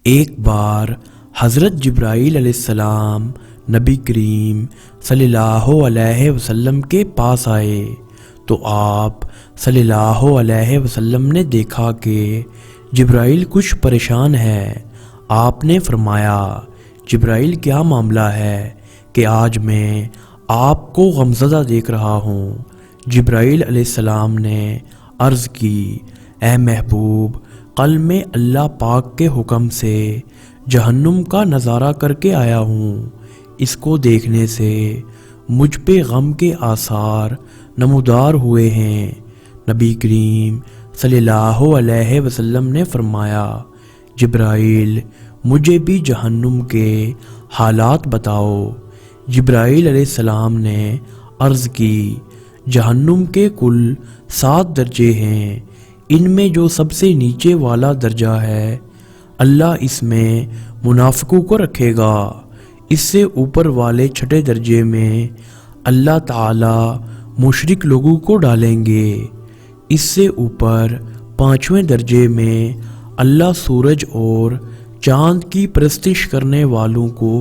ایک بار حضرت جبرائیل علیہ السلام نبی کریم صلی اللہ علیہ وسلم کے پاس آئے تو آپ صلی اللہ علیہ وسلم نے دیکھا کہ جبرائیل کچھ پریشان ہے۔ آپ نے فرمایا، جبرائیل کیا معاملہ ہے کہ آج میں آپ کو غمزدہ دیکھ رہا ہوں؟ جبرائیل علیہ السلام نے عرض کی، اے محبوب، کل میں اللہ پاک کے حکم سے جہنم کا نظارہ کر کے آیا ہوں۔ اس کو دیکھنے سے مجھ پہ غم کے آثار نمودار ہوئے ہیں۔ نبی کریم صلی اللہ علیہ وسلم نے فرمایا، جبرائیل مجھے بھی جہنم کے حالات بتاؤ۔ جبرائیل علیہ السلام نے عرض کی، جہنم کے کل 7 درجے ہیں، ان میں جو سب سے نیچے والا درجہ ہے اللہ اس میں منافقوں کو رکھے گا۔ اس سے اوپر والے 6 درجے میں اللہ تعالی مشرک لوگوں کو ڈالیں گے۔ اس سے اوپر 5ویں درجے میں اللہ سورج اور چاند کی پرستش کرنے والوں کو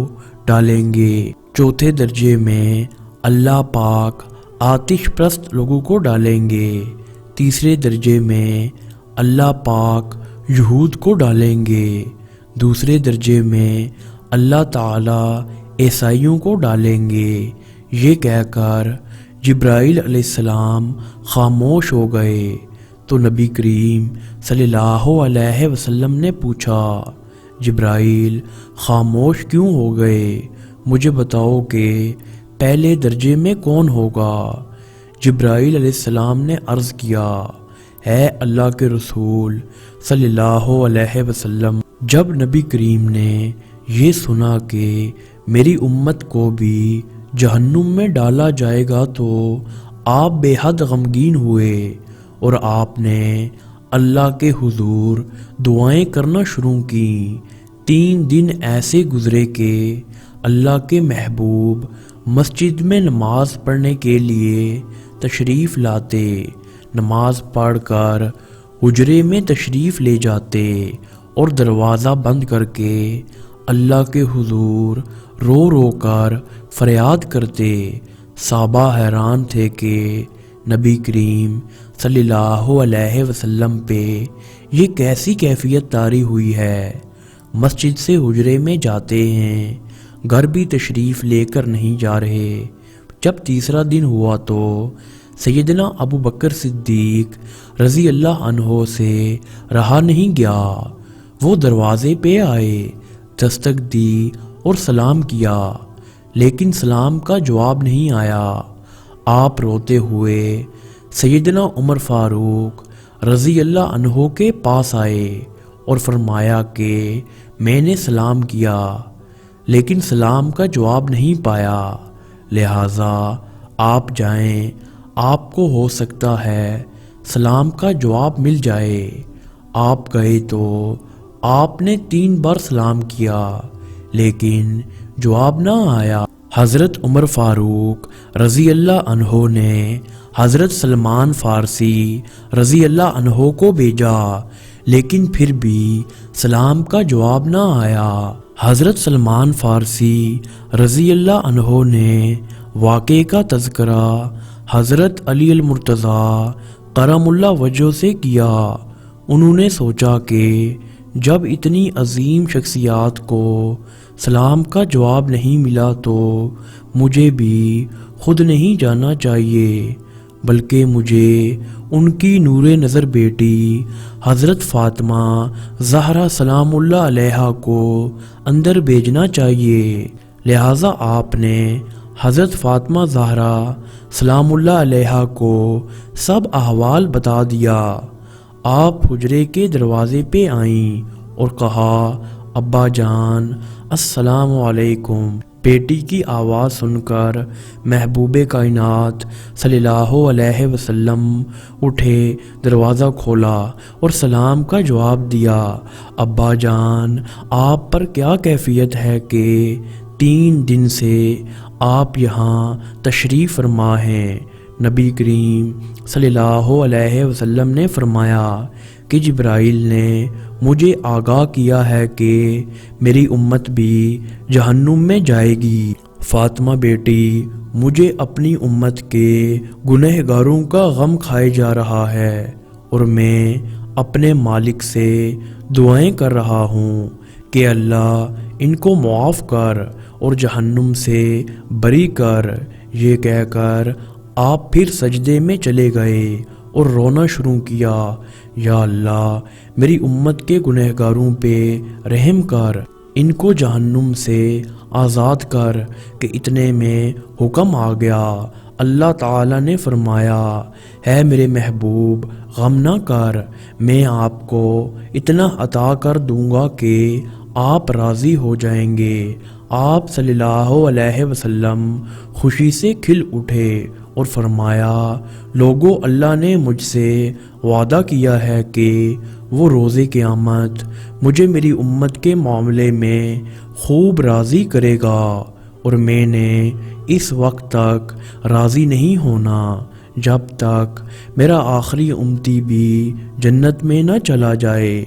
ڈالیں گے۔ 4تھے درجے میں اللہ پاک آتش پرست لوگوں کو ڈالیں گے۔ 3 درجے میں اللہ پاک یہود کو ڈالیں گے۔ 2 درجے میں اللہ تعالی عیسائیوں کو ڈالیں گے۔ یہ کہہ کر جبرائیل علیہ السلام خاموش ہو گئے تو نبی کریم صلی اللہ علیہ وسلم نے پوچھا، جبرائیل خاموش کیوں ہو گئے؟ مجھے بتاؤ کہ پہلے درجے میں کون ہوگا؟ جبرائیل علیہ السلام نے عرض کیا، اے اللہ کے رسول صلی اللہ علیہ وسلم، جب نبی کریم نے یہ سنا کہ میری امت کو بھی جہنم میں ڈالا جائے گا تو آپ بے حد غمگین ہوئے اور آپ نے اللہ کے حضور دعائیں کرنا شروع کی۔ 3 دن ایسے گزرے کہ اللہ کے محبوب مسجد میں نماز پڑھنے کے لیے تشریف لاتے، نماز پڑھ کر حجرے میں تشریف لے جاتے اور دروازہ بند کر کے اللہ کے حضور رو رو کر فریاد کرتے۔ صحابہ حیران تھے کہ نبی کریم صلی اللہ علیہ وسلم پہ یہ کیسی کیفیت طاری ہوئی ہے؟ مسجد سے حجرے میں جاتے ہیں، گھر بھی تشریف لے کر نہیں جا رہے۔ جب تیسرا دن ہوا تو سیدنا ابو بکر صدیق رضی اللہ عنہ سے رہا نہیں گیا، وہ دروازے پہ آئے، دستک دی اور سلام کیا، لیکن سلام کا جواب نہیں آیا۔ آپ روتے ہوئے سیدنا عمر فاروق رضی اللہ عنہ کے پاس آئے اور فرمایا کہ میں نے سلام کیا لیکن سلام کا جواب نہیں پایا، لہٰذا آپ جائیں، آپ کو ہو سکتا ہے سلام کا جواب مل جائے۔ آپ گئے تو آپ نے 3 بار سلام کیا لیکن جواب نہ آیا۔ حضرت عمر فاروق رضی اللہ عنہ نے حضرت سلمان فارسی رضی اللہ عنہ کو بھیجا لیکن پھر بھی سلام کا جواب نہ آیا۔ حضرت سلمان فارسی رضی اللہ عنہ نے واقعے کا تذکرہ حضرت علی المرتضیٰ کرم اللہ وجہہ سے کیا۔ انہوں نے سوچا کہ جب اتنی عظیم شخصیات کو سلام کا جواب نہیں ملا تو مجھے بھی خود نہیں جانا چاہیے، بلکہ مجھے ان کی نور نظر بیٹی حضرت فاطمہ زہرا سلام اللہ علیہا کو اندر بھیجنا چاہیے۔ لہٰذا آپ نے حضرت فاطمہ زہرا سلام اللہ علیہا کو سب احوال بتا دیا۔ آپ حجرے کے دروازے پہ آئیں اور کہا، ابا جان السلام علیکم۔ بیٹی کی آواز سن کر محبوب کائنات صلی اللہ علیہ وسلم اٹھے، دروازہ کھولا اور سلام کا جواب دیا۔ ابا جان، آپ پر کیا کیفیت ہے کہ 3 دن سے آپ یہاں تشریف فرما ہیں؟ نبی کریم صلی اللہ علیہ وسلم نے فرمایا کہ جبرائیل نے مجھے آگاہ کیا ہے کہ میری امت بھی جہنم میں جائے گی۔ فاطمہ بیٹی، مجھے اپنی امت کے گنہگاروں کا غم کھائے جا رہا ہے اور میں اپنے مالک سے دعائیں کر رہا ہوں کہ اللہ ان کو معاف کر اور جہنم سے بری کر۔ یہ کہہ کر آپ پھر سجدے میں چلے گئے اور رونا شروع کیا، یا اللہ میری امت کے گنہگاروں پہ رحم کر، ان کو جہنم سے آزاد کر۔ کہ اتنے میں حکم آ گیا، اللہ تعالیٰ نے فرمایا، اے میرے محبوب غم نہ کر، میں آپ کو اتنا عطا کر دوں گا کہ آپ راضی ہو جائیں گے۔ آپ صلی اللہ علیہ وسلم خوشی سے کھل اٹھے اور فرمایا، لوگو اللہ نے مجھ سے وعدہ کیا ہے کہ وہ روز قیامت مجھے میری امت کے معاملے میں خوب راضی کرے گا، اور میں نے اس وقت تک راضی نہیں ہونا جب تک میرا آخری امتی بھی جنت میں نہ چلا جائے۔